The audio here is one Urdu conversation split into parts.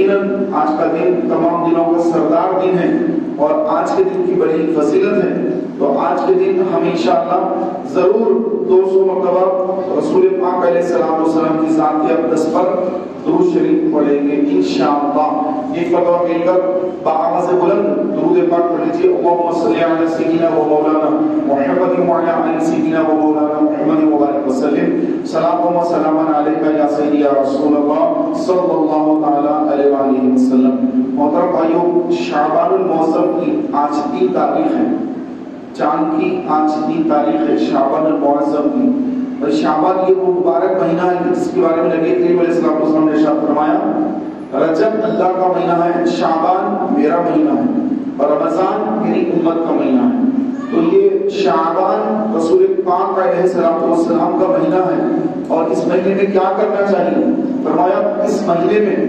یقیناً آج کا دن تمام دنوں کا سردار دن ہے اور آج کے دن کی بڑی فضیلت ہے. تو آج کے دن ہم انشاءاللہ ضرور 200 مرتبہ رسول پاک علیہ السلام کی ذات اقدس پر درود شریف پڑھیں گے انشاءاللہ. ایک مرتبہ مل کر بآواز بلند درود پاک پڑھ لیجیے. اللہم صلی علی سیدنا و مولانا محمد وعلی آل سیدنا و مولانا محمد وبارک وسلم. صلاۃ و سلام علیک یا سیدی یا رسول اللہ صلی اللہ تعالی علیہ وآلہ وسلم. محترم بھائیوں، شعبان المعظم کی آج 3 تاریخ ہے. چاند کی آج 3 تاریخ ہے شعبان المعظم کی. اور شعبان یہ وہ مبارک مہینہ ہے جس کے بارے میں نبی کریم علیہ السلام نے ارشاد فرمایا رجب اللہ کا مہینہ ہے، شعبان میرا مہینہ ہے اور رمضان میری امت کا مہینہ ہے. تو یہ شعبان رسول پاک علیہ السلام کا مہینہ ہے. اور اس مہینے میں کیا کرنا چاہیے؟ فرمایا اس مہینے میں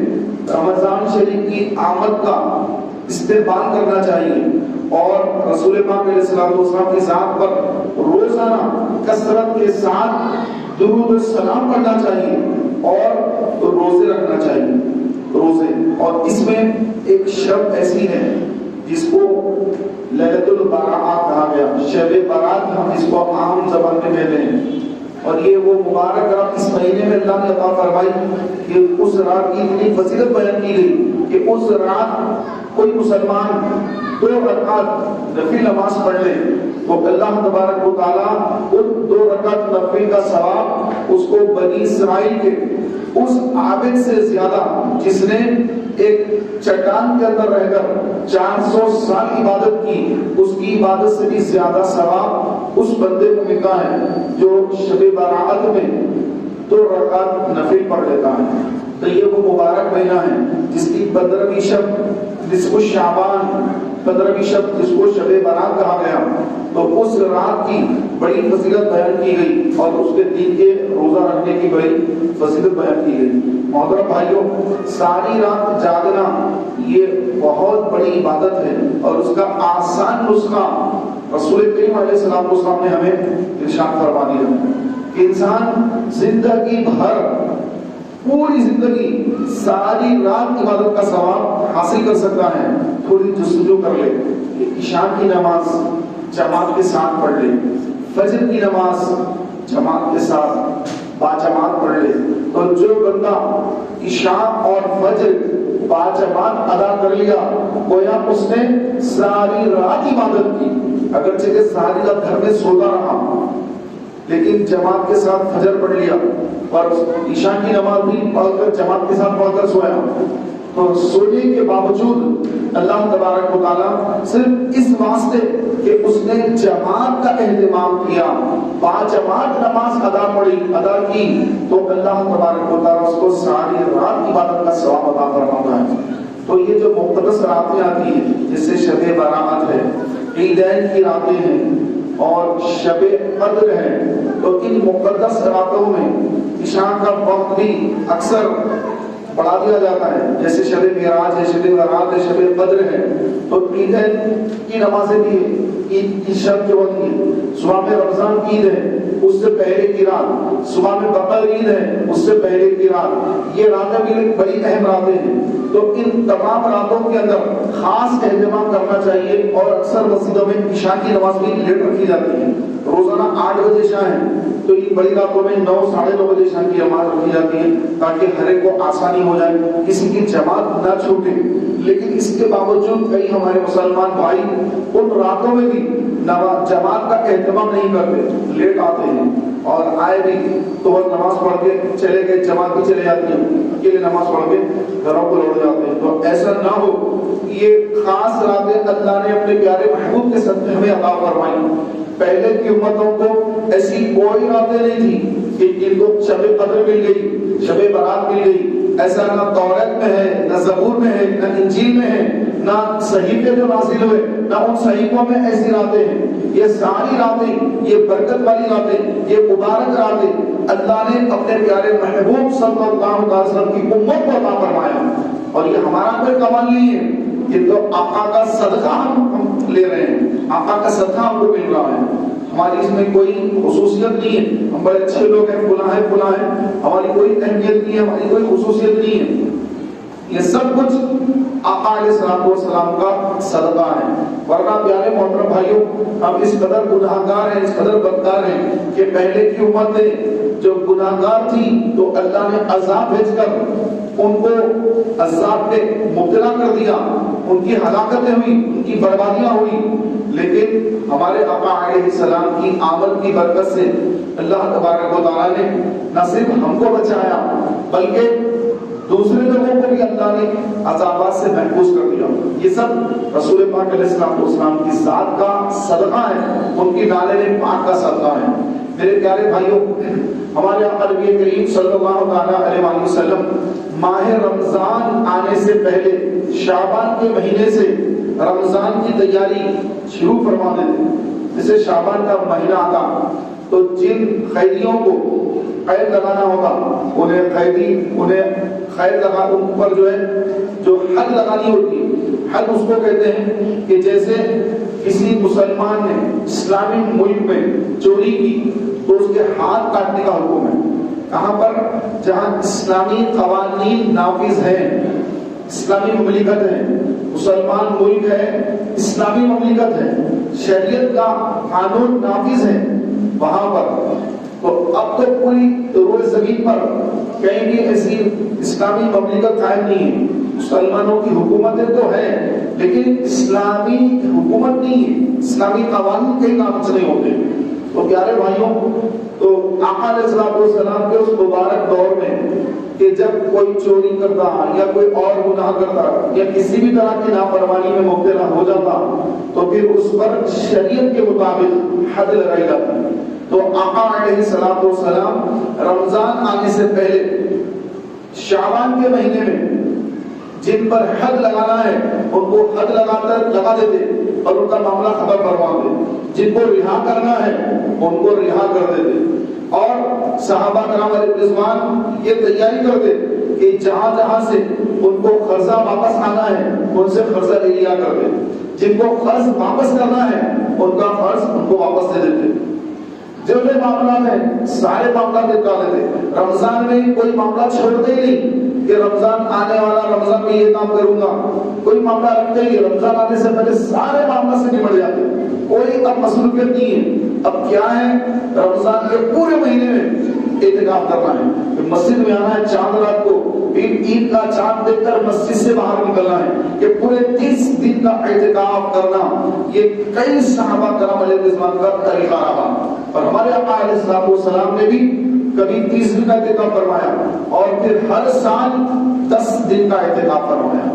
رمضان شریف کی آمد کا استقبال کرنا چاہیے اور رسول پاک علیہ السلام کی ذات پر روزانہ کثرت کے ساتھ درود و سلام کرنا چاہیے اور روزے رکھنا چاہیے. روزے اور اس میں ایک شب ایسی ہے جس کو لیلۃ البراءت کہا گیا. شب برات ہم اس کو عام زبان میں کہتے ہیں. اور یہ وہ مبارک رات اس مہینے میں اللہ نے عطا فرمائی کہ اس رات کی اتنی فضیلت بیان کی گئی کہ اس رات کوئی مسلمان 2 رکعت نفل نماز پڑھ لے تو اللہ تبارک و تعالیٰ ان 2 رکعت نفل کا ثواب اس کو بنی اسرائیل کے اس عابد سے زیادہ جس نے ایک چٹان کے اندر رہ کر 400 سال عبادت کی، اس کی عبادت سے بھی زیادہ ثواب اس بندے کو ملتا ہے جو شب برات میں 2 رکعت نفل پڑھ لیتا ہے. تو یہ وہ مبارک مہینہ ہے جس کی 15ویں شب جس کو شعبان 15ویں شب جس کو شب برات کہا گیا. تو اس رات کی بڑی فضیلت بیان کی گئی اور اس کے دن کے روزہ رکھنے کی بڑی فضیلت بیان کی گئی. محترم بھائیوں، ساری رات جاگنا یہ بہت بڑی عبادت ہے اور اس کا آسان نسخہ رسول کریم علیہ السلام نے ہمیں ارشاد فرما دیا کہ انسان زندگی بھر پوری زندگی ساری رات عبادت کا ثواب حاصل کر سکتا ہے. تھوڑی جستجو کر لے، عشاء کی نماز جماعت کے ساتھ پڑھ لے، فجر کی نماز جماعت کے ساتھ باجماعت پڑھ لے. تو جو بندہ عشاء اور فجر باجماعت ادا کر لیا گویا اس نے ساری رات عبادت کی. اگرچہ کہ ساری رات گھر میں سوتا رہا لیکن جماعت کے ساتھ فجر پڑھ لیا اور عشاء کی نماز بھی پڑھ کر جماعت کے ساتھ پڑھ کر سویا. تو سونے کے باوجود اللہ تبارک و تعالیٰ صرف اس واسطے کہ اس نے جماعت کا اہتمام کیا، باجماعت نماز ادا کی تو اللہ تبارک و تعالیٰ اس کو ساری رات عبادت کا ثواب عطا فرماتا ہے. تو یہ جو مقدس راتیں آتی ہیں جس سے شب برات ہے، عیدین کی راتیں ہیں اور شب قدر ہے، تو ان مقدس راتوں میں عشاء کا وقت بھی اکثر بڑھا دیا جاتا ہے. جیسے شب معراج ہے، شب برات ہے، شب قدر ہے. تو عیدین کی نمازیں بھی عید کی شب کے وقت کی، صبح میں رمضان کی عید ہے اس سے پہلے کی رات، صبح میں بقر عید ہے اس سے پہلے کی رات. یہ راتیں بھی بڑی اہم راتیں ہیں. تو ان تمام راتوں کے اندر خاص اہتمام کرنا چاہیے اور اکثر مسجدوں میں عشاء کی نماز بھی لیٹ رکھی جاتی ہے. روزانہ 8 بجے عشاء ہے تو ان بڑی راتوں میں 9 ساڑھے 9 بجے عشاء کی نماز رکھی جاتی ہے تاکہ ہر ایک کو آسانی ہو جائے، کسی کی جماعت نہ چھوٹے. لیکن اس کے باوجود کئی ہمارے مسلمان بھائی ان راتوں میں بھی جماعت کا اہتمام نہیں کرتے، لیٹ آتے ہیں اور آئے بھی تو بس نماز پڑھ کے چلے گئے، جماعت بھی چلے جاتی ہے، اکیلے نماز پڑھ کے گھروں کو لوٹ جاتے ہیں. تو ایسا نہ ہو. یہ خاص راتیں اللہ نے اپنے پیارے محبوب کے صدقے ہمیں عطا فرمائی. پہلے کی امتوں کو ایسی کوئی راتیں نہیں تھی کہ جن کو شب قدر مل گئی، شب برات مل گئی. ایسا نہ توریت میں ہے، نہ زبور میں ہے، نہ انجیل میں ہے، نہ صحیفے جو نازل ہوئے نہ ان صحیفوں میں ایسی راتیں ہیں. یہ ساری راتیں، یہ برکت والی راتیں، یہ مبارک راتیں اللہ نے اپنے پیارے محبوب صلی اللہ علیہ وسلم کی امت کو عطا فرمایا. اور یہ ہمارا کوئی کمال نہیں ہے، یہ تو آقا کا صدقہ ہم لے رہے ہیں، آقا کا صدقہ ہم کو مل رہا ہے. ہماری اس میں کوئی خصوصیت نہیں ہے، ہم بڑے اچھے لوگ ہیں، فلاں ہیں، ہماری کوئی اہمیت نہیں ہے، ہماری کوئی خصوصیت نہیں ہے. یہ سب کچھ آقا علیہ السلام کا صدقہ ہے. ورنہ پیارے محترم بھائیوں، ہم اس قدر گناہگار ہیں، اس قدر بدکار ہیں کہ پہلے کی امتیں جو گناہگار تھی تو اللہ نے عذاب بھیج کر ان کو عذاب پہ مبتلا کر دیا، ان کی ہلاکتیں ہوئی، ان کی بربادیاں ہوئی. لیکن ہمارے آقا علیہ السلام کی آمد کی برکت سے اللہ تبارک و تعالیٰ نے نہ صرف ہم کو بچایا بلکہ دوسرے لوگوں کو بھی اللہ نے عذابات سے محفوظ کر دیا. یہ سب رسول پاک علیہ السلام کی ذات کا صدقہ ہے، ان کی نالے پاک کا صدقہ ہے. میرے پیارے بھائیوں، ہمارے آقا نبی کریم صلی اللہ علیہ وسلم ماہ رمضان آنے سے پہلے شعبان کے مہینے سے رمضان کی تیاری شروع فرما دیتے. جیسے شعبان کا مہینہ آتا تو جن قیدیوں کو قید لگانا ہوگا انہیں قید لگا، ان پر جو حد لگانی ہوتی ہے. حد اس کو کہتے ہیں کہ جیسے کسی مسلمان نے اسلامی ملک میں چوری کی تو اس کے ہاتھ کاٹنے کا حکم ہے. کہاں پر؟ جہاں اسلامی قوانین نافذ ہیں، اسلامی مملکت ہے، مسلمان ملک ہے، اسلامی مملکت ہے، شریعت کا قانون نافذ ہے، وہاں پر تو اب تو پوری روئے زمین پر کہیں بھی ایسی اسلامی مملکت قائم نہیں ہے. مسلمانوں کی حکومتیں تو ہیں لیکن اسلامی حکومت نہیں ہے، اسلامی قوانین کہیں نافذ نہیں ہوتے. تو پیارے بھائیوں، تو آقا علیہ السلام کے اس مبارک دور میں کہ جب کوئی چوری کرتا یا کوئی اور گناہ کرتا یا کسی بھی طرح کی نافرمانی میں مبتلا ہو جاتا تو پھر اس پر شریعت کے مطابق حد لگائی جاتی. تو آقا علیہ السلام رمضان آنے سے پہلے شعبان کے مہینے میں جن پر حد لگانا ہے ان کو حد لگا دیتے اور ان کا معاملہ ختم کروا دیتے. جن کو رہا کرنا ہے ان کو رہا کر دیتے. اور صحابہ کرام علیہ رضوان یہ تیاری کرتے کہ جہاں جہاں سے ان کو قرضہ واپس آنا ہے ان سے قرضہ لے لیا کرتے. جن کو قرض واپس کرنا ہے ان کا قرض ان کو واپس دے دیتے. جو بھی معاملات ہیں سارے معاملات نپٹا دیتے. رمضان میں کوئی معاملہ چھوڑتے ہی نہیں کہ رمضان آنے والا، رمضان میں یہ کام کروں گا، کوئی معاملہ رکھتے ہی رمضان آنے سے پہلے سارے معاملہ سے نمٹ جاتے. کوئی اب مصروفیت نہیں ہے. اب کیا ہے؟ رمضان کے پورے مہینے میں اعتکاف کرنا ہے، مسجد میں آنا ہے چاند رات کو، پھر عید کا چاند دیکھ کر مسجد سے باہر نکلنا ہے. یہ پورے 30 دن کا اعتکاف کرنا یہ کئی صحابہ کرام علیہ رضوان کا طریقہ رہا. اور ہمارے آقا علیہ السلام نے بھی کبھی 30 دن کا اعتکاف فرمایا اور پھر ہر سال 10 دن کا اعتکاف فرمایا.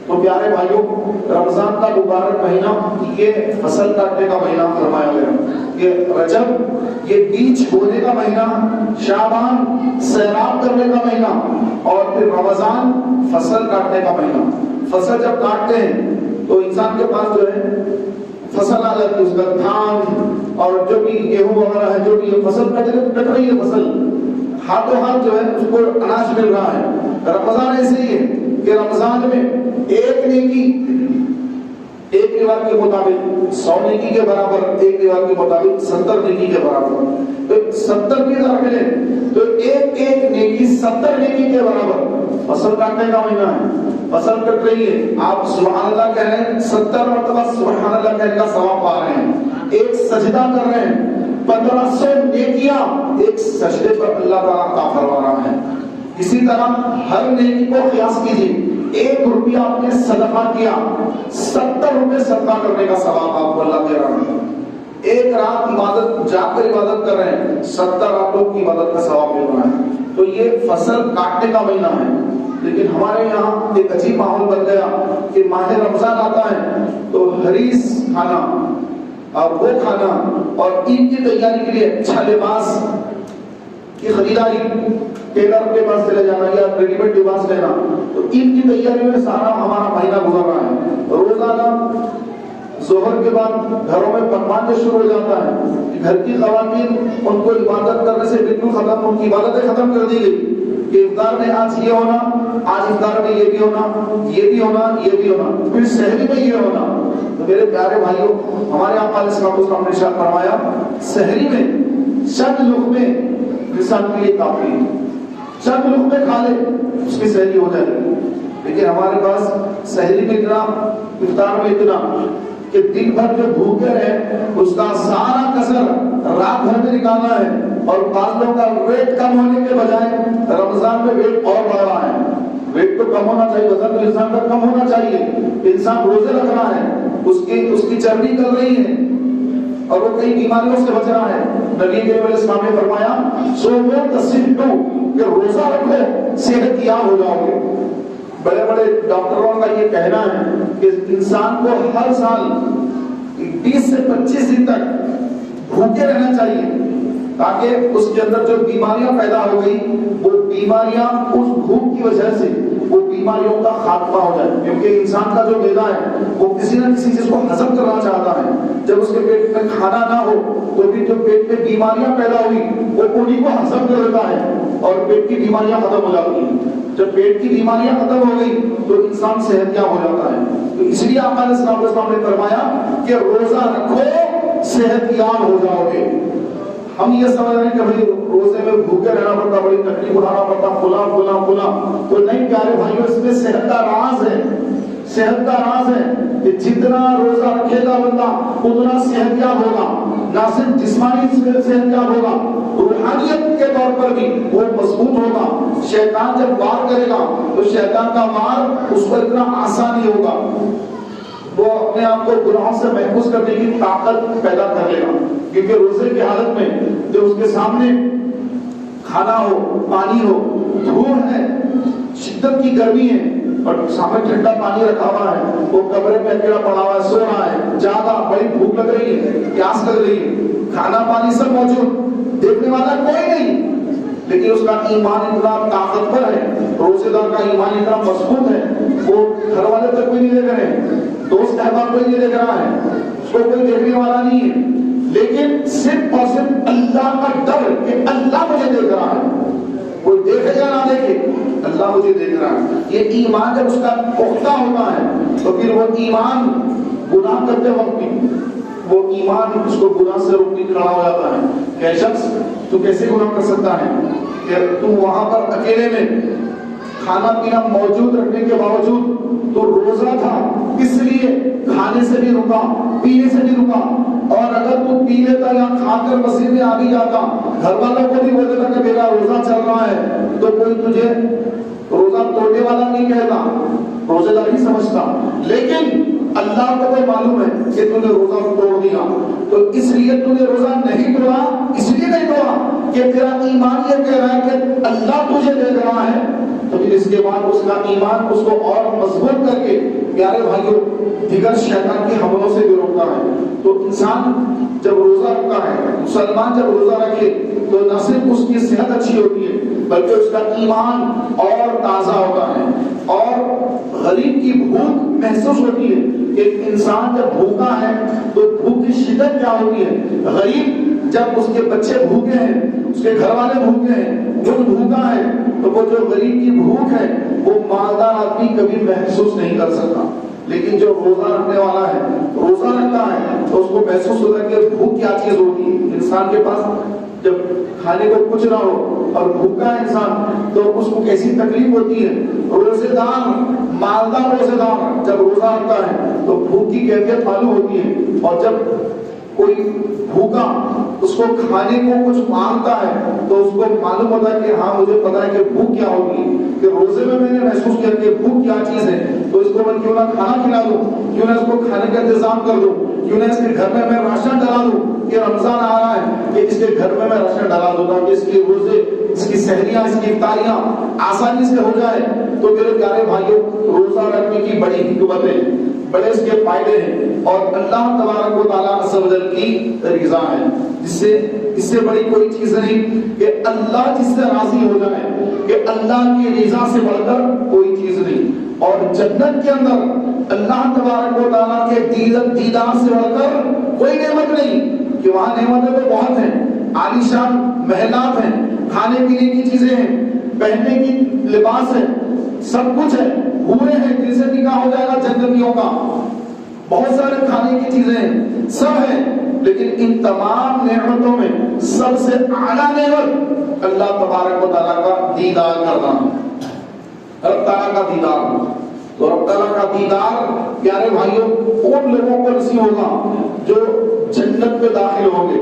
تو پیارے بھائیوں، رمضان کا مبارک مہینہ یہ فصل کاٹنے کا مہینہ فرمایا گیا، یہ رجب یہ بیج بونے کا مہینہ، شعبان سیراب کرنے کا مہینہ، اور پھر رمضان فصل کاٹنے کا مہینہ. فصل جب کاٹتے ہیں تو انسان کے پاس جو ہے فصل آ جاتی ہے، اس کا دھان اور جو بھی گیہوں وغیرہ ہے، جو بھی فصل کٹ رہی ہے، فصل ہاتھوں ہاتھ جو ہے اس کو اناج مل رہا ہے. رمضان ایسے ہی ہے کہ رمضان میں ایک نیکی ایک روایت کے مطابق 100 نیکی کے برابر، ایک روایت کے مطابق 70 نیکی کے برابر. تو 70 کی طرح ملے تو ایک نیکی 70 نیکی کے برابر. فصل کاٹنے کا مہینہ ہے، فصل کٹ رہی ہے، آپ سبحان اللہ کہہ رہے ہیں، 70 مرتبہ سبحان اللہ کہنے کا ثواب پا رہے ہیں. ایک سجدہ کر رہے ہیں، 1500 نیکیاں ایک سجدے پر اللہ تعالیٰ عطا فرما رہا ہے. اسی طرح ہر نیکی کو قیاس کیجیے. 1 روپیہ آپ نے صدقہ کیا، 70 روپے صدقہ کرنے کا ثواب آپ کو اللہ دے رہا ہے. 1 رات عبادت جا کر عبادت کر رہے ہیں، 70 راتوں کی عبادت کا ثواب مل رہا ہے. تو یہ فصل کاٹنے کا مہینہ ہے. لیکن ہمارے یہاں ایک عجیب ماحول بن گیا کہ ماہ رمضان آتا ہے تو حریص کھانا اور وہ کھانا اور عید کی تیاری کے لیے اچھا لباس کی خریداری، ٹیلر کے پاس چلے جانا یا ریڈی میڈ لباس لینا. تو عید کی تیاری میں سارا ہمارا مہینہ گزر رہا ہے. روزانہ ظہر کے بعد گھروں میں پکوان شروع ہو جاتا ہے. گھر کی خواتین ان کو عبادت کرنے سے بالکل ختم، ان کی عبادتیں ختم کر دی گئی کہ افطار میں آج یہ ہونا، آج افطار میں یہ بھی ہونا، یہ بھی ہونا، یہ بھی ہونا، پھر سحری میں یہ ہونا. تو میرے پیارے بھائیوں، ہمارے آقا علیہ السلام نے ارشاد فرمایا سحری میں چند لقمے انسان کے لیے کافی ہے. چند لقمے کھا لے اس کی سحری ہو جائے گی. لیکن ہمارے پاس سحری میں اتنا، افطار میں اتنا کہ دن بھر جو بھوکے رہے اس کا سارا کسر رات بھر میں نکالنا ہے. اور بعض لوگوں کا ویٹ کم ہونے کے بجائے رمضان میں ویٹ اور بڑھ رہا ہے. ویٹ تو کم ہونا چاہیے، وزن تو انسان کا کم ہونا چاہیے. انسان روزے رکھ رہا ہے، اس کی چربی کر رہی ہے اور وہ کئی بیماریوں سے بچ رہا ہے. نبی کریم علیہ السلام نے فرمایا صوموا تصحوا، کہ روزہ رکھو صحت یاب ہو جاؤ گے. بڑے بڑے ڈاکٹروں کا یہ کہنا ہے کہ انسان کو ہر سال 20 سے 25 دن تک بھوکے رہنا چاہیے تاکہ اس کے اندر جو بیماریاں پیدا ہو گئی وہ بیماریاں اس بھوک کی وجہ سے وہ بیماریوں کا خاتمہ ہو جائے. کیونکہ انسان کا جو معدہ ہے وہ کسی نہ کسی چیز کو ہضم کرنا چاہتا ہے. جب اس کے پیٹ میں کھانا نہ ہو تو بھی جو پیٹ میں بیماریاں پیدا ہوئی وہ انہیں کو ہضم کر دیتا ہے اور پیٹ کی بیماریاں ختم ہو جاتی ہیں. جب پیٹ کی بیماریاں ختم ہو گئی تو انسان صحت یاب ہو جاتا ہے. تو اس لیے آقا علیہ السلام نے فرمایا کہ روزہ رکھو صحت یاب ہو جاؤ گے. ہم یہ سمجھ رہے ہیں کہ بھائی روزے میں بھوکے رہنا پڑتا، بڑی تکلیف اٹھانا پڑتا، فلاں فلاں فلاں. تو نہیں پیارے بھائیوں، اس میں صحت کا راز ہے. صحت کا راز ہے کہ جتنا روزہ رکھے گا بندہ اتنا صحت یاب ہوگا. نہ صرف جسمانی صحت یاب ہوگا، روحانیت کے طور پر بھی وہ مضبوط ہوگا. شیطان جب وار کرے گا تو شیطان کا وار اس پر اتنا آسان نہیں ہوگا. وہ اپنے آپ کو گناہوں سے محفوظ کرنے کی طاقت پیدا کر لے گا. کیونکہ روزے کی حالت میں جب اس کے سامنے کھانا ہو، پانی ہو، دھوپ ہے، شدت کی گرمی ہے اور سامنے ٹھنڈا پانی رکھا ہوا ہے، وہ کمرے میں اکیلا پڑا ہوا ہے، سو رہا ہے، جاگا، بڑی بھوک لگ رہی ہے، پیاس لگ رہی ہے، کھانا پانی سب موجود، دیکھنے والا کوئی نہیں، لیکن اس کا ایمان اتنا طاقتور ہے، روزے دار کا ایمان اتنا مضبوط ہے، وہ گھر والے تک کوئی نہیں دیکھ رہے ہیں، دوست احباب کوئی نہیں دیکھ رہا ہے، اس کو کوئی دیکھنے والا نہیں ہے، لیکن صرف اور صرف اللہ کا ڈر کہ اللہ مجھے دیکھ رہا ہے. کوئی دیکھے یا نہ دیکھے، اللہ مجھے دیکھ رہا ہے. یہ ایمان جب اس کا پختہ ہوتا ہے تو پھر وہ ایمان گناہ کرتے وقت بھی وہ ایمان اس کو گناہ سے روکنے کھڑا ہو جاتا ہے. کہ شخص تو کیسے گناہ کر سکتا ہے کہ تم وہاں پر اکیلے میں کھانا پینا موجود رکھنے کے باوجود تو روزہ تھا، اس لیے کھانے سے بھی رکا، پینے سے بھی رکا، اور اگر تو پی لیتا یا کھا کر مسجد میں آ بھی جاتا، گھر والوں کو بھی بول دیتا کہ میرا روزہ چل رہا ہے، تو کوئی تجھے روزہ توڑنے والا نہیں کہتا، روزے دار ہی سمجھتا. لیکن اللہ کو تو معلوم ہے کہ تو نے روزہ توڑ دیا، تو اس لیے تو نے روزہ نہیں توڑا، اس لیے نہیں توڑا کہ تیرا ایمان یہ کہہ رہا ہے کہ اللہ تجھے دیکھ رہا ہے. تو پھر اس کے بعد اس کا ایمان اس کو اور مضبوط کر کے پیارے بھائیوں دیگر شیطان کے حملوں سے بھی روکتا ہے. تو انسان جب روزہ رکھتا ہے، مسلمان جب روزہ رکھے تو نہ صرف اس کی صحت اچھی ہوتی ہے بلکہ اس کا ایمان اور تازہ ہوتا ہے. اور غریب کی بھوک محسوس ہوتی ہے کہ انسان جب بھوکا ہے تو بھوک کی شدت کیا ہوتی ہے. غریب جب اس کے بچے بھوکے ہیں، اس کے گھر والے بھوکے ہیں، خود بھوکا ہے، تو وہ جو غریب کی بھوک ہے وہ مالدار آدمی کبھی محسوس نہیں کر سکتا. لیکن جو روزہ رکھنے والا ہے، روزہ رکھتا ہے تو اس کو محسوس ہوتا ہے کہ بھوک کیا چیز ہوتی ہے. انسان کے پاس جب کھانے کو کچھ نہ ہو اور بھوکا ہے انسان تو اس کو کیسی تکلیف ہوتی ہے. روزے دار، مالدار روزے دار جب روزہ رکھتا ہے تو بھوک کی کیفیت معلوم ہوتی ہے. اور جب کوئی بھوکا اس کو کھانے کو کچھ مانگتا ہے تو اس کو معلوم ہوتا ہے کہ ہاں مجھے پتا ہے کہ بھوک کیا ہوگی، کہ روزے میں میں نے محسوس کیا کہ بھوک کیا چیز ہے، تو اس کو میں کیوں نہ کھانا کھلا دوں، کیوں نہ اس کو کھانے کا انتظام کر دوں، کیوں نہ اس کے گھر میں راشن ڈلا دوں کہ رمضان آ رہا ہے کہ اس کے گھر میں راشن ڈلا دوں تاکہ اس کی روزے، اس کی سحریاں، اس کی افطاریاں آسانی سے ہو جائے. تو میرے پیارے بھائیوں روزہ رکھنے کی بڑی حکمتیں، بڑے اس کے فائدے ہیں اور اللہ تبارک و تعالیٰ عز و جل کی رضا ہے، اس سے بڑی کوئی چیز نہیں کہ اللہ جس سے راضی ہو جائے، کہ اللہ کی رضا سے بڑھ کر کوئی چیز نہیں. اور جنت کے اندر اللہ تبارک و تعالیٰ کے دیدار سے بڑھ کر کوئی نعمت نہیں، کہ وہاں نعمتیں تو بہت ہیں، عالیشان محلات ہیں، کھانے پینے کی چیزیں ہیں، پہننے کی لباس ہے، سب کچھ ہے، حوریں ہیں جن سے نکاح ہو جائے گا جنتیوں کا، بہت سارے کھانے کی چیزیں ہیں، سب ہیں. لیکن ان تمام نعمتوں میں سب سے اعلیٰ نعمت اللہ تبارک و تعالیٰ کا دیدار کرنا. رب تعالیٰ کا دیدار. تو رب تعالیٰ کا دیدار پیارے بھائیوں ان لوگوں کو نصیب ہوگا جو جنت میں داخل ہوں گے.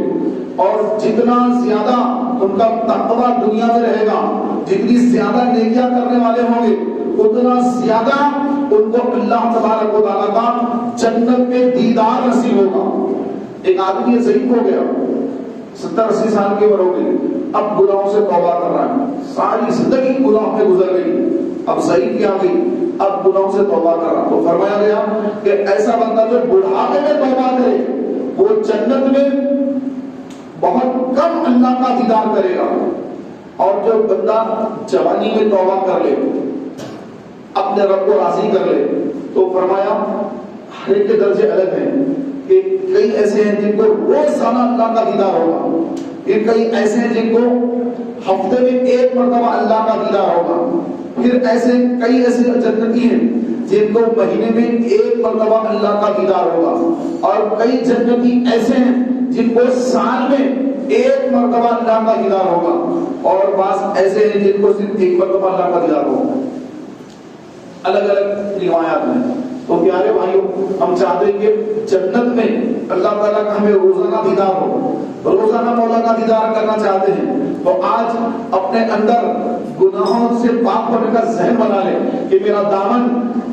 اور جتنا زیادہ ان کا تقویٰ دنیا میں رہے گا، جتنی زیادہ نیکیاں کرنے والے ہوں گے، اتنا زیادہ ان کو اللہ تبارک و تعالیٰ کا جنت میں دیدار نصیب ہوگا. ایک آدمی ضعیف ہو گیا، 70-80 سال کی عمر ہو گئی، اب گناہوں سے توبہ کر رہا ہے، ساری زندگی گناہ میں گزر گئی، اب ضعیف کی آ گئی، اب گناہوں سے توبہ کر رہا. تو فرمایا گیا کہ ایسا بندہ جو بڑھاپے میں توبہ کرے وہ جنت میں بہت کم اللہ کا دیدار کرے گا. اور جو بندہ جوانی میں توبہ کر لے، اپنے رب کو راضی کر لے، تو فرمایا ہر ایک کے درجے الگ ہیں. کہ کئی ایسے ہیں جن کو روزانہ اللہ کا دیدار ہوگا، پھر کئی ایسے ہیں جن کو ہفتے میں ایک مرتبہ اللہ کا دیدار ہوگا، پھر ایسے کئی ایسے جنتی ہیں جن کو مہینے میں ایک مرتبہ اللہ کا دیدار ہوگا، اور کئی جنتی ایسے ہیں جن کو سال میں ایک مرتبہ اللہ کا دیدار ہوگا، اور بعض ایسے ہیں جن کو صرف ایک مرتبہ اللہ کا دیدار ہوگا. الگ الگ روایات میں. تو پیارے بھائیوں ہم چاہتے ہیں کہ جنت میں اللہ تعالیٰ کا ہمیں روزانہ دیدار ہو، روزانہ مولا کا دیدار کرنا چاہتے ہیں. تو آج اپنے اندر گناہوں سے پاک ہونے کا ذہن بنا لیں کہ میرا دامن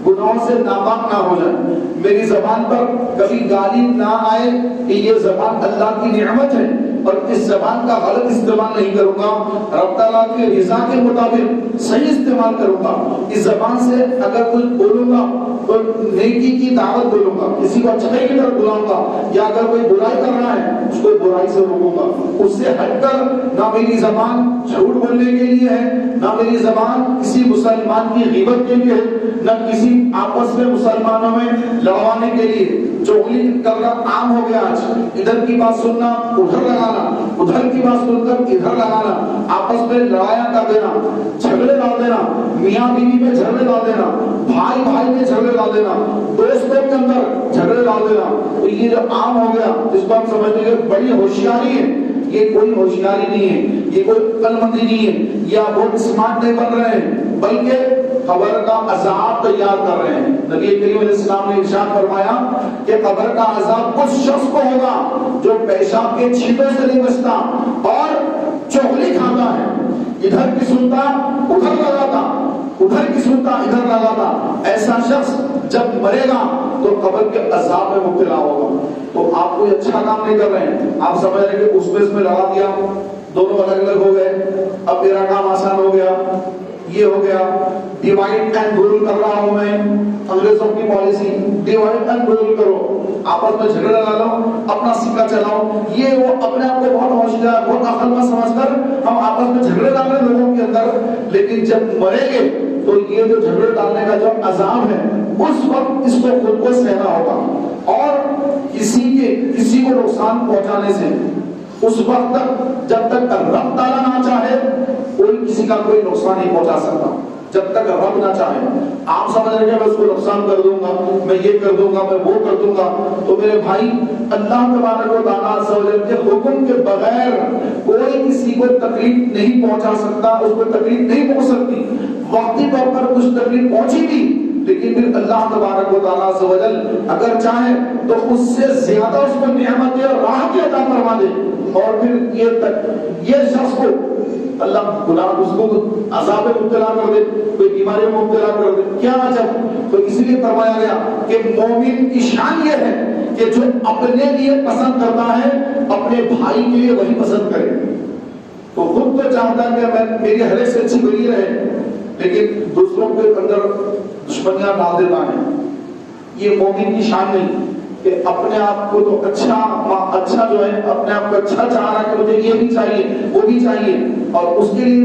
گناہوں سے ناپاک نہ ہو جائے، میری زبان پر کبھی گالی نہ آئے کہ یہ زبان اللہ کی نعمت ہے اور اس زبان کا غلط استعمال نہیں کروں گا، رب تعالیٰ کی رضا کے مطابق صحیح استعمال کروں گا. اس زبان سے اگر کچھ بولوں گا تو نیکی کی دعوت بولوں گا، کسی کو اچھائی کی طرف بلاؤں گا، یا اگر کوئی برائی کر رہا ہے اس کو برائی سے روکوں گا. اس سے ہٹ کر نہ میری زبان جھوٹ بولنے کے لیے ہے، نہ میری زبان کسی مسلمان کی غیبت کے لیے ہے، نہ کسی آپس میں مسلمانوں میں لڑوانے کے لیے. چغلی کرنا عام ہو گیا آج، ادھر کی بات سننا ادھر لگانا، ادھر کی بات سن کر ادھر لگانا، آپس میں لڑائیاں کر دینا، جھگڑے ڈال دینا، میاں بیوی میں جھگڑے ڈال دینا، بھائی بھائی میں جھگڑے ڈال دینا، دوستوں کے اندر جھگڑے ڈال دینا. تو یہ جو عام ہو گیا جس کو ہم سمجھتے ہیں بڑی ہوشیاری ہے، یہ کوئی ہوشیاری نہیں ہے، یہ کوئی عقل مندی نہیں ہے، یا بہت اسمارٹ نہیں بن رہے ہیں، بلکہ قبر کا عذاب تیار کر رہے ہیں. نبی کریم علیہ السلام نے ارشاد فرمایا کہ قبر کا عذاب اس شخص کو ہوگا جو پیشاب کے چھینٹوں سے نہیں بچتا اور چغلی کھاتا ہے، ادھر کی سنتا ادھر لگاتا، ادھر کی سنتا ادھر لگاتا. ایسا شخص جب مرے گا تو قبر کے عذاب میں مبتلا ہوگا. تو آپ کوئی اچھا کام نہیں کر رہے ہیں، آپ سمجھ رہے کہ اس میں لگا دیا، دونوں الگ الگ ہو گئے، اب میرا کام آسان ہو گیا، یہ ہو گیا. ڈیوائڈ اینڈ رول کر رہا ہوں میں، انگریزوں کی پالیسی ڈیوائڈ اینڈ رول کرو، آپس میں جھگڑا لگا لو، اپنا سکہ چلاؤ. یہ وہ اپنے آپ کو بہت ہوشیار بہت عقل مند سمجھ کر ہم آپس میں جھگڑے ڈال رہے ہیں لوگوں کے اندر. لیکن جب مریں گے تو یہ جو جھگڑے ڈالنے کا جو عذاب ہے اس وقت اس کو خود کو سہنا ہوگا، اور کسی کو نقصان پہنچانے سے اس وقت تک جب تک رب تعالیٰ نہ چاہے کوئی کسی کا کوئی نقصان نہیں پہنچا سکتا. جب تک رب نہ چاہے آپ سمجھ رہے ہیں میں اس کو نقصان کر دوں گا، میں یہ کر دوں گا، میں وہ کر دوں گا. تو میرے بھائی اللہ تبارک و تعالیٰ عز و جل کے حکم کے بغیر کوئی کسی کو تکلیف نہیں پہنچا سکتا، اس کو تکلیف نہیں پہنچ سکتی. وقتی طور پر کچھ تکلیف پہنچی بھی، لیکن پھر اللہ تبارک و تعالیٰ عز و جل اگر چاہے تو اس سے زیادہ اس کو نعمتیں اور راحتیں عطا فرما دے، اور پھر یہ شخص کو اللہ گناہ اس کو عذاب میں مبتلا کر دے، کوئی بیماری میں مبتلا کر دے. کیا عجب. تو اس لیے فرمایا گیا کہ مومن کی شان یہ ہے کہ جو اپنے لیے پسند کرتا ہے اپنے بھائی کے لیے وہی پسند کرے. تو خود تو چاہتا ہے کہ میری ہر ایک سے اچھی بنی رہے، لیکن دوسروں کے اندر دشمنیاں ڈال دیتا ہے. یہ مومن کی شان نہیں کہ اپنے آپ کو تو اچھا جو ہے اپنے آپ کو اچھا چاہ رہا کہ مجھے یہ بھی چاہیے وہ بھی چاہیے، اور اس کے لیے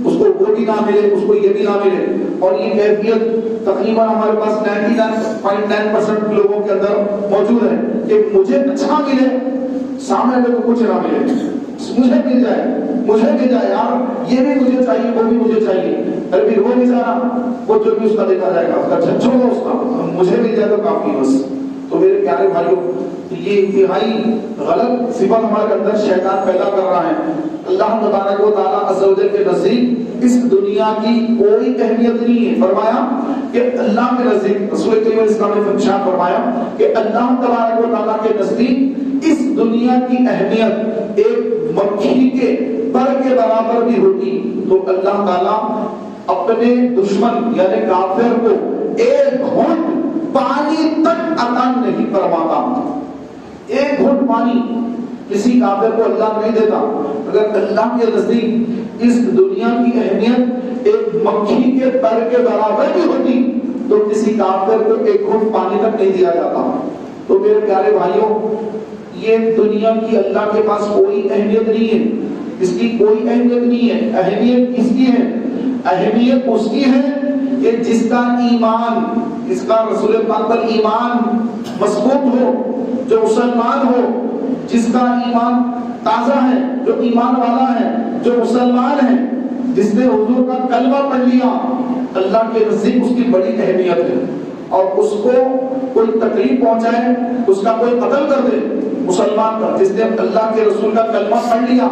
اس کو وہ بھی نہ ملے اس کو یہ بھی نہ ملے. اور یہ کیفیت تقریباً ہمارے پاس 99.9% لوگوں کے اندر موجود ہے کہ مجھے اچھا ملے سامنے والے کو کچھ نہ ملے، مجھے مل جائے یار، یہ بھی مجھے چاہیے وہ بھی مجھے چاہیے. ارے پھر وہ نہیں چاہنا، وہ جو بھی اس کا دیکھا جائے گا اس کا چھوڑو، اس کا مجھے مل جائے تو کافی بس. تو میرے پیارے بھائیوں تو یہ انتہائی غلط صفت ہمارے اندر شیطان پیدا کر رہا ہے۔ اللہ تبارک و تعالیٰ عز و جل کے نزدیک اس دنیا کی کوئی اہمیت نہیں ہے۔ فرمایا کہ اللہ کے نزدیک، رسول کریم علیہ السلام نے ارشاد فرمایا کہ اللہ تبارک و تعالیٰ کے نزدیک اس دنیا کی اہمیت ایک مکھی کے پر کے برابر بھی ہوتی تو اللہ تعالیٰ اپنے دشمن یعنی کافر کو ایک گھونٹ پانی تک عطا نہیں فرماتا۔ ایک گھونٹ پانی کسی کافر کو اللہ نہیں دیتا۔ اگر اللہ کے نزدیک اس دنیا کی اہمیت ایک مکھی کے پر کے برابر بھی ہوتی تو کسی کافر کو ایک گھونٹ پانی تک نہیں دیا جاتا۔ تو میرے پیارے بھائیوں، یہ دنیا کی اللہ کے پاس کوئی اہمیت نہیں ہے، اس کی کوئی اہمیت نہیں ہے۔ اہمیت کس کی ہے؟ اہمیت اس کی ہے کہ جس کا ایمان، جس کا رسول پاک پر ایمان مضبوط ہو، جو مسلمان ہو، جس کا ایمان تازہ ہے، جو ایمان والا ہے، جو مسلمان ہے، جس نے حضور کا کلمہ پڑھ لیا، اللہ کے نزدیک اس کی بڑی اہمیت ہے۔ اور اس کو کوئی تکلیف پہنچائے، اس کا کوئی قتل کر دے مسلمان کا، جس نے اللہ کے رسول کا کلمہ پڑھ لیا،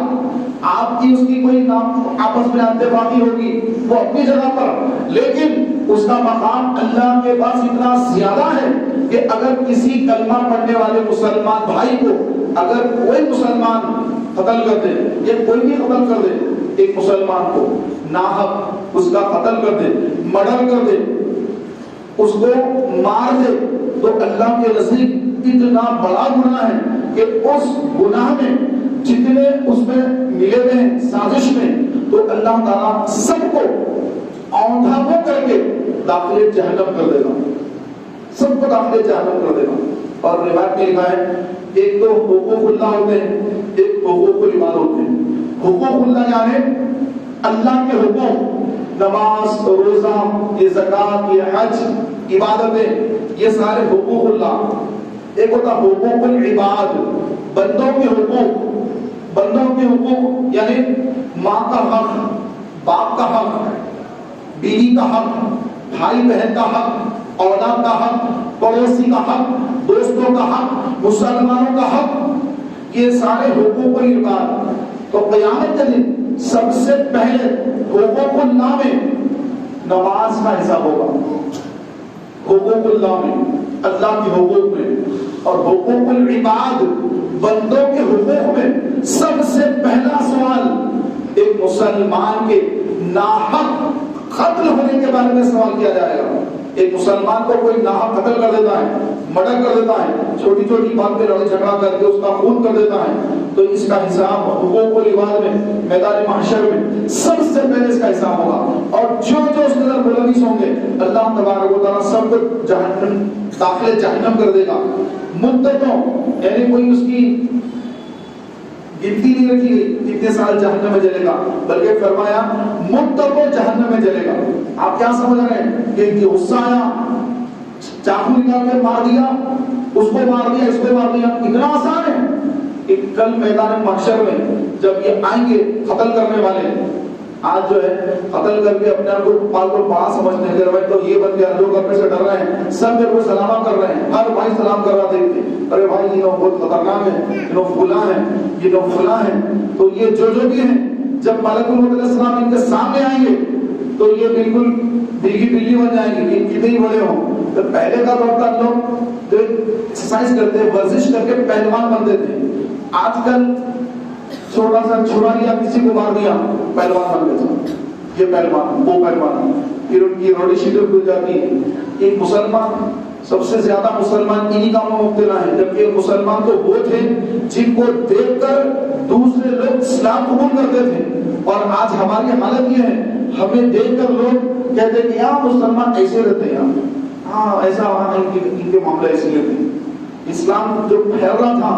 آپ کی اس کی کوئی نام آپس میں اتفاقی ہوگی وہ اپنی جگہ پر، لیکن اس کا مقام اللہ کے پاس اتنا زیادہ ہے کہ اگر کسی کلمہ پڑھنے والے مسلمان بھائی کو اگر کوئی مسلمان قتل کر دے یا کوئی بھی قتل کر دے، ایک مسلمان کو ناحق اس کا قتل کر دے، مرڈر کر دے، اس کو مار دے، تو اللہ کے نزدیک اتنا بڑا گناہ ہے کہ اس گناہ میں جتنے اس میں ملے ہوئے ہیں سازش میں، تو اللہ تعالیٰ سب کو اوندھا منہ کر کے داخل جہنم کر دے گا، سب کو داخل جہنم کر دے گا۔ اور روایت میں لکھا ہے ایک تو حقوق اللہ ہوتے ہیں، ایک حقوق العباد ہوتے ہیں۔ حقوق اللہ یعنی اللہ کے حقوق، نماز، روزہ، یہ زکوٰۃ، یہ حج، عبادتیں، یہ سارے حقوق اللہ۔ ایک ہوتا حقوق العباد، بندوں کے حقوق۔ بندوں کے حقوق یعنی ماں کا حق، باپ کا حق، بیوی کا حق، بھائی بہن کا حق، اولاد کا حق، پڑوسی کا حق، دوستوں کا حق، مسلمانوں کا حق، یہ سارے حقوق العباد۔ تو قیامت کے دن سب سے پہلے حقوق اللہ میں نماز کا حساب ہوگا، حقوق اللہ میں، اللہ کے حقوق میں، اور حقوق العباد بندوں کے حقوق میں سب سے پہلا سوال ایک مسلمان کے ناحق قتل ہونے کے بارے میں سوال کیا جائے گا۔ ایک مسلمان کو کوئی ناحق قتل کر دیتا ہے، مرڈر کر دیتا ہے، چھوٹی چھوٹی بات پہ لڑائی جھگڑا کر کے اس کا خون کر دیتا ہے، تو اس کا حساب حقوق العباد میں میدان محشر میں سب سے پہلے اس کا حساب ہوگا۔ اور جو جو اس کے اندر ملوث ہوں گے اللہ تبارک و تعالیٰ سب کو جہنم داخل جہنم کر دے گا مدتوں، یعنی کوئی اس کی گنتی نہیں رکھی گئی کتنے سال جہنم میں جلے گا، بلکہ فرمایا مدتوں جہنم میں جلے گا۔ آپ کیا سمجھ رہے ہیں کہ غصہ آیا، چاقو نکال کے مار دیا، اس کو مار دیا، اس کو مار دیا، اتنا آسان ہے کہ کل میدان محشر میں جب یہ آئیں گے قتل کرنے والے، آج جو ہے قتل کر کے اپنے آپ کو پال کو بڑا سمجھتے ہیں، بھائی تو یہ بن گیا، لوگ اپنے سے ڈر رہے ہیں، سب میرے کو سلام کر رہے ہیں، ہر بھائی سلام کر رہا دیکھتے، ارے بھائی یہ لوگ بہت خطرناک ہے، یہ لوگ فلاں ہیں، یہ لوگ فلاں ہیں۔ تو یہ جو بھی ہیں جب ملک الموت علیہ السلام ان کے سامنے آئیں گے تو یہ بالکل بھیگی بلی بن جائیں گے، یہ کتنے ہی بڑے ہوں۔ تو پہلے کا دور تھا لوگ جو ایکسرسائز کرتے، ورزش کر کے پہلوان بنتے تھے، آج کل چھوٹا سا چھڑا لیا کسی کو مار دیا پہلوان بن گئے، یہ پہلوان وہ پہلوان، پھر ان کی روڈی شیٹیں کھل جاتی ہے۔ ایک مسلمان سب سے زیادہ مسلمان انہی کاموں میں مبتلا ہیں، جبکہ مسلمان تو وہ تھے جن کو دیکھ کر دوسرے لوگ اسلام قبول کرتے تھے، اور آج ہماری حالت یہ ہے ہمیں دیکھ کر لوگ کہتے ہیں کہ یہاں مسلمان ایسے رہتے ہیں، ہاں ایسا وہاں ان کے معاملہ ایسے رہتے ہیں۔ اسلام جو پھیل رہا تھا،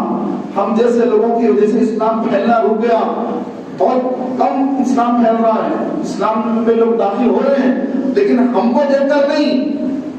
ہم جیسے لوگوں کی وجہ سے اسلام پھیلنا رک گیا، بہت کم اسلام پھیل رہا ہے، اسلام میں لوگ داخل ہو رہے ہیں، لیکن ہم کو دیکھ کر نہیں،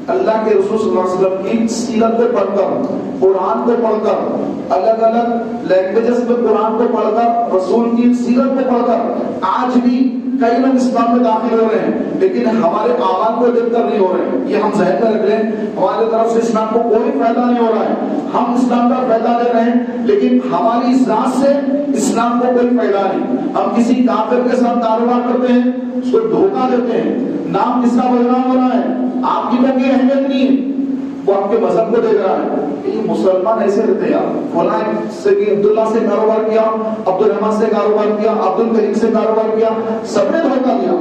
اللہ کے رسول صلی اللہ علیہ وسلم کی سیرت کو پڑھ کر، قرآن کو پڑھ کر، الگ الگ لینگویجز میں قرآن کو پڑھ کر، رسول کی سیرت کو پڑھ کر آج بھی کئی لوگ اسلام میں داخل ہو رہے ہیں۔ لیکن ہمارے اعمال کو دیکھ کر نہیں ہو رہے ہیں. یہ ہم ذہن میں رکھ لیں, ہمارے طرف سے اسلام کو کوئی فائدہ نہیں ہو رہا ہے. ہم اسلام کا فائدہ لے رہے ہیں لیکن ہماری ذات سے اسلام کو کوئی فائدہ نہیں. ہم کسی کافر کے ساتھ کاروبار کرتے ہیں, اس کو دھوکہ دیتے ہیں, نام کس کا بدنام ہو رہا ہے, آپ کی تو کوئی اہمیت نہیں ہے, وہ آپ کے مذہب کو دیکھ رہا ہے. یہ مسلمان ایسے رہتے ہیں یار, فلاں سے عبداللہ سے کاروبار کیا, عبد الرحمان سے کاروبار کیا, عبد الکریم سے کاروبار کیا, سب نے دھوکہ دیا.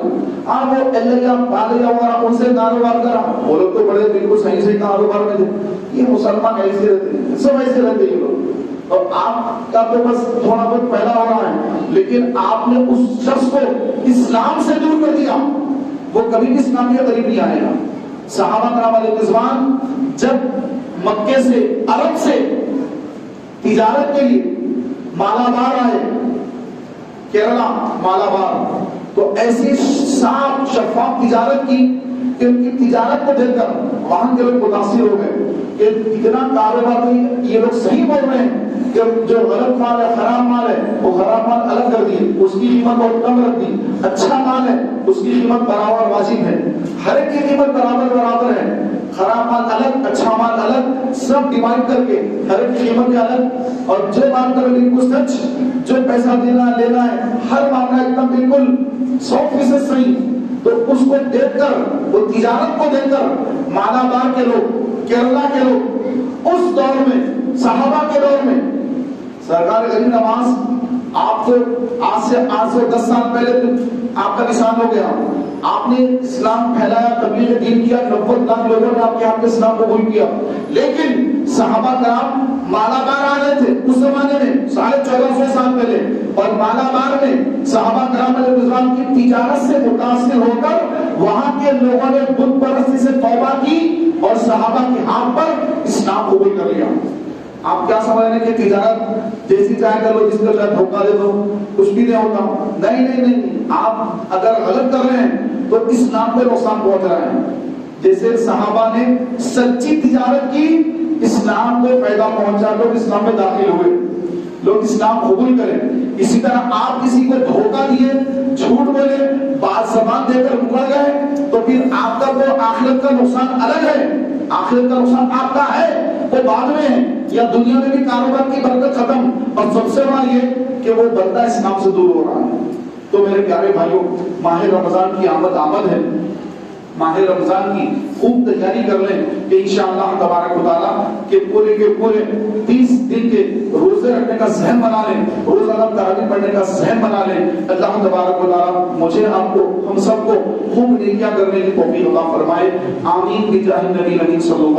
آپ وہ اللہ پالیا وغیرہ ان سے کاروبار کرا, وہ لوگ تو بڑے بالکل صحیح سے کاروبار میں تھے. یہ مسلمان ایسے رہتے ہیں, سب ایسے رہتے ہیں لوگ. اور آپ کا تو بس تھوڑا بہت پیدا ہو رہا ہے, لیکن آپ نے اس شخص کو اسلام سے دور کر دیا, وہ کبھی بھی اسلام کے قریب نہیں آئے گا. صحابہ کرام علیہ رضوان جب مکے سے عرب سے تجارت کے لیے مالابار آئے, کیرلا مالابار, تو ایسی صاف شفاف تجارت کی کہ ان کی تجارت کو دیکھ کر وہاں کے لوگ متاثر ہو گئے کہ اتنا کاروبار تو یہ لوگ صحیح بول رہے ہیں کہ جو غلط مال ہے, خراب مال ہے, وہ خراب مال الگ کر دیے, اس کی قیمت بہت کم رکھ دی. اچھا مال ہے اس کی قیمت برابر واجب ہے, ہر ایک کی قیمت برابر ہے. خراب مال الگ, اچھا مال الگ, سب ڈیوائڈ کر کے ہر ایک کی قیمت الگ. اور جو بات کرو بالکل سچ, جو پیسہ دینا لینا ہے ہر معاملہ ایک دم بالکل 100% صحیح. تو اس کو دیکھ کر, وہ تجارت کو دیکھ کر مالابار کے لوگ, کیرلا کے لوگ اس دور میں, صحابہ کے دور میں, سرکار غریب نواز آپ کو آج سے 10 سال پہلے آپ کا نشان ہو گیا. آپ نے اسلام پھیلایا, تبلیغ دین کیا, 90 لاکھ لوگوں نے آپ کے ہاتھ میں اسلام قبول کیا. لیکن صحابہ کرام مالابار آ گئے تھے اس زمانے میں 1450 سال پہلے, اور مالابار میں صحابہ کرام علیہ رضوان کی تجارت سے متاثر ہو کر وہاں کے لوگوں نے بت پرستی سے توبہ کی اور صحابہ کے ہاتھ پر اسلام قبول کر لیا. آپ کیا سمجھ رہے ہیں کہ تجارت جیسی چاہے کر لو, جس کا چاہے دھوکہ دے دو, کچھ بھی نہیں ہوتا؟ نہیں, آپ اگر غلط کر رہے ہیں تو اسلام کو نقصان پہنچ رہا ہے. جیسے صحابہ نے سچی تجارت کی, اسلام کو فائدہ پہنچا, لوگ اسلام میں داخل ہوئے, لوگ اسلام قبول کریں. اسی طرح آپ کسی کو دھوکہ دیے, جھوٹ بولے, بات زبان دے کر مکر گئے, تو پھر آپ کا وہ آخرت کا نقصان الگ ہے. آخرت کا نقصان آپ کا ہے وہ بعد میں ہے, یا دنیا میں بھی کاروبار کی برکت ختم, اور سب سے بڑا یہ کہ وہ بندہ اسلام سے دور ہو رہا ہے. تو میرے پیارے بھائیوں, ماہ رمضان کی آمد ہے. ماہ رمضان کی خوب تیاری کر لیں کہ انشاءاللہ تبارک و تعالیٰ کہ پورے 30 دن کے روزے رکھنے کا ذہن بنا لیں, روزانہ تراویح پڑھنے کا ذہن بنا لیں. اللہ تبارک و تعالیٰ مجھے, آپ کو, ہم سب کو خوب نیکیاں کرنے کی توفیق عطا فرمائے. آمین بجاہ النبی صلی اللہ